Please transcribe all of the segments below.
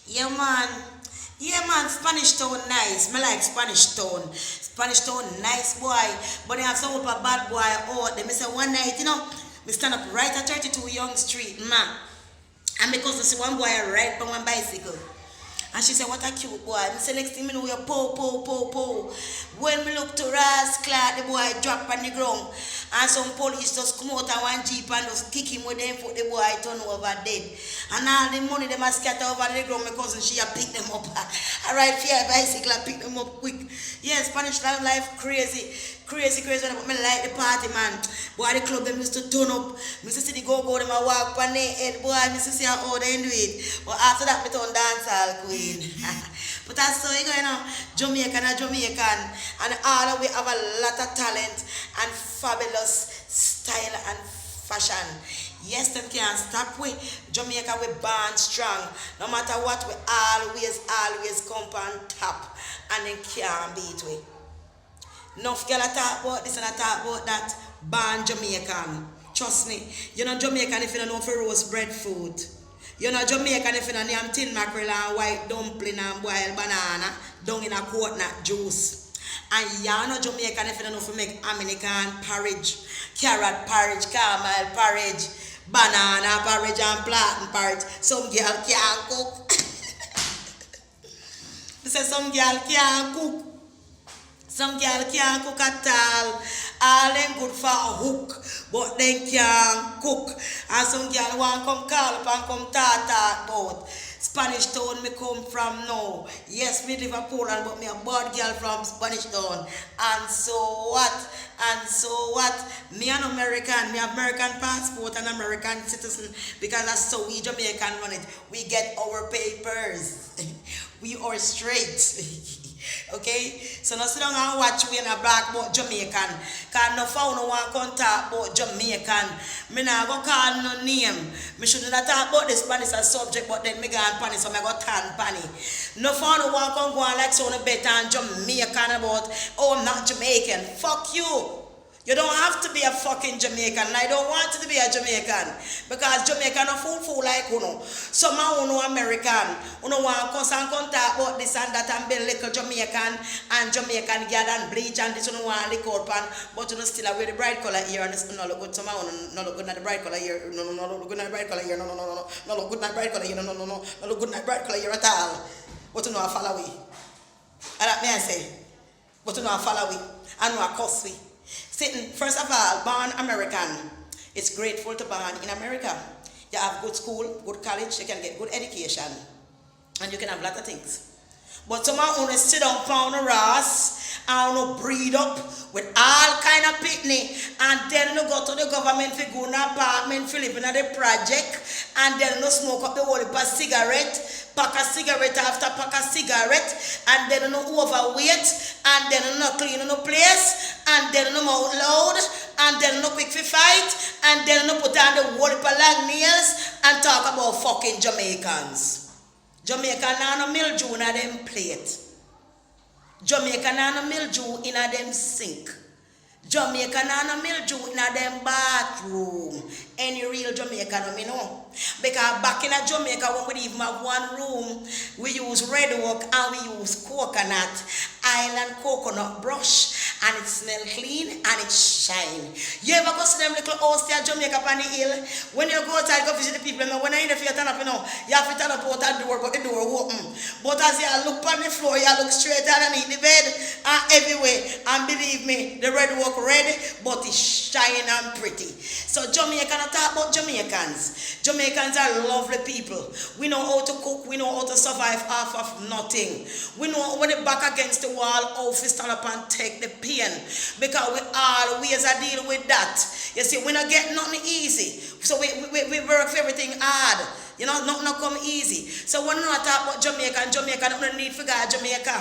Yeah, man. Yeah, man. Spanish town nice. Me like Spanish town. Spanish town nice boy. But they have some of a bad boy out. They me say one night, me stand up right at 32 Young Street, man. And because I see one boy ride on one bicycle. And she said, what a cute boy. I say, next thing me know, you po. When me look to Rascal, the boy drop on the ground. And some police just come out of one jeep and just kick him with them foot, the boy turn over dead. And all the money they must scatter over the ground, my cousin, she a pick them up. I ride fear bicycle, I pick them up quick. Yeah, Spanish life crazy. Crazy, but me like the party, man. Boy, the club, them used to turn up. Mr. See the go, them a walk on their head, boy, Mr. See how they do it. But after that, me turn dancehall queen. But that's so you know, Jamaican and Jamaican. And all of we have a lot of talent and fabulous style and fashion. Yes, them can't stop with Jamaica, we born strong. No matter what, we always come on top. And then can't beat we. Enough girl talk about this and I talk about that. Born Jamaican. Trust me. You're not Jamaican if you don't know for roast bread food. You're not Jamaican if you don't know tin mackerel and white dumpling and boiled banana down in a coconut juice. And you're not Jamaican if you don't know for make American porridge, carrot porridge, caramel porridge, banana porridge and plantain porridge. Some girl can't cook. They say some girl can't cook. Some girl can't cook at all them good for a hook, but they can't cook. And some girl want come call up and come talk about Spanish town me come from now. Yes, me live in Poland, but me a bad girl from Spanish town. And so what? Me an American, me have American passport and American citizen because that's so we Jamaican run it. We get our papers. We are straight. Okay, so now sit down and watch we in a black about Jamaican. Cause no phone no one can talk about Jamaican. Me not go call no name. Me should not talk about the Spanish as subject, but then me go on pani, so me go tan pani. No phone no one can go on like so no better and Jamaican about, oh I'm not Jamaican. Fuck you. You don't have to be a fucking Jamaican, and I don't want to be a Jamaican because Jamaican are fool like uno. Some are uno American, uno want to come and talk about this and that and be little Jamaican and Jamaican girl and bleach and this uno want lick out pan, but you know still wear the bright color here and this no look good. Some are no look good at the bright color here, no look good at the bright color here, no look good at the bright color here, no look good at the bright color here at all. But you know I follow we. And that me I say, but you know I follow we, and know I cuss we. Sitting, first of all, born American. It's grateful to born in America. You have good school, good college, you can get good education, and you can have a lot of things. But some of you sit down pound a Ross and you breed up with all kind of picnic, and then you go to the government for go in an apartment for living at the project, and then you smoke up the whole heap of cigarette, pack a cigarette after pack a cigarette, and then you overweight, and then you not clean no place, and then you mouth loud, and then you quick for fight, and then you put on the whole heap of long nails and talk about fucking Jamaicans. Jamaican and no mildew in a them plate. Jamaican and no mildew in a them sink. Jamaican and no mildew in a them bathroom. Any real Jamaican me know. Because back in a Jamaica when we even have one room, we use red oak and we use coconut, island coconut brush, and it smell clean and it shine. You ever go see them little house there Jamaica on the hill? When you go outside go visit the people, when you interfere turn up, you have to turn up out that door, but the door open. But as you look on the floor, you look straight underneath the bed and everywhere. And believe me, the red oak red, but it's shiny and pretty. So Jamaican talk about Jamaicans. Jamaicans are lovely people. We know how to cook. We know how to survive off of nothing. We know when the back against the wall, how to stand up and take the pain. Because we always deal with that. You see, we not get nothing easy. So we work for everything hard. You know, not come easy. So when you talk about Jamaican, don't need to go to Jamaica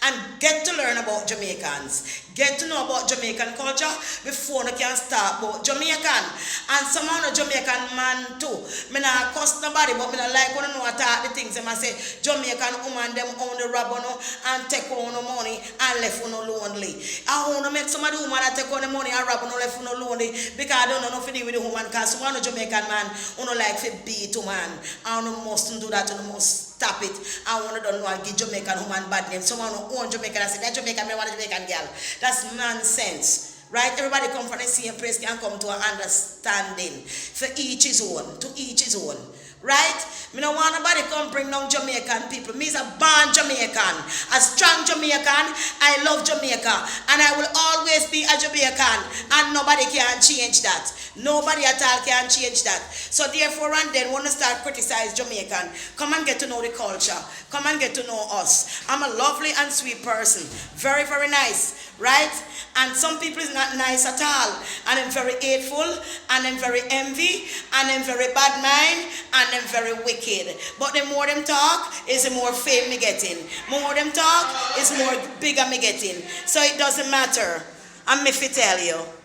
and get to learn about Jamaicans. Get to know about Jamaican culture before you can start about Jamaican. And some of the Jamaican man too. Me not cuss nobody, but me not like when you know talk the things. I say Jamaican woman them own the rob and take on the money and left on lonely. I want to make some of the woman that take on the money and rob and left on lonely because I don't know nothing with the woman because some of the Jamaican man who like to beat a man. And you mustn't do that, you must stop it. I want to don't know I give Jamaican woman bad name. Someone who own Jamaican, I say that Jamaican, I want a Jamaican girl. That's nonsense. Right? Everybody come from the same place can come to an understanding. For each his own. To each his own. Right? Me no want nobody come bring down Jamaican people. Me is a born Jamaican. A strong Jamaican. I love Jamaica. And I will always be a Jamaican. And nobody can change that. Nobody at all can change that. So therefore and then when you start criticize Jamaican, come and get to know the culture. Come and get to know us. I'm a lovely and sweet person. Very, very nice. Right? And some people is not nice at all. And I'm very hateful. And I'm very envy. And I'm very bad mind. And I'm very wicked. But the more them talk, is the more fame me getting. More them talk, is more bigger me getting. So it doesn't matter. I'm me fi tell you.